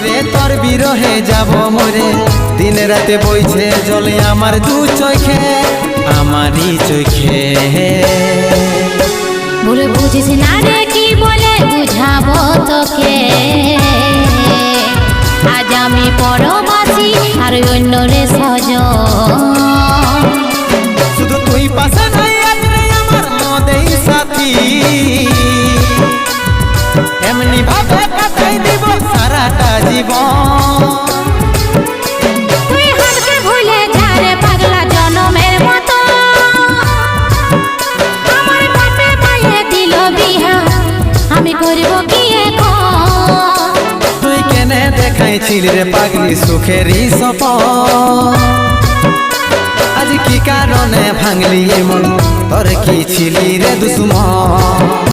রে তোর বিরহে যাব মরে, দিন রাতে বইছে জলে আমার দু চোখে, আমারই চোখে। বলে বুঝিস না রে কি বলে বুঝাবো তোকে, আজ আমি পরবাসী আর অন্য রে সজন। শুধু তুই পাশে নাই আজ রে আমার মদেই সাথী, এমনি ভাবে কাটাই দিব সারাটা জীবন। তুই হারকে ভুলে যা রে পাগলা জনমের মতো, আমার বাপে মায়ে দিল বিহা, আমি করব কি এখন? তুই কেনে দেখাইছিলি রে পাগলি সুখেরই সপন, আজ কি কারণে ভাঙলি মন, তোর কি ছিলি রে দুশ্মন?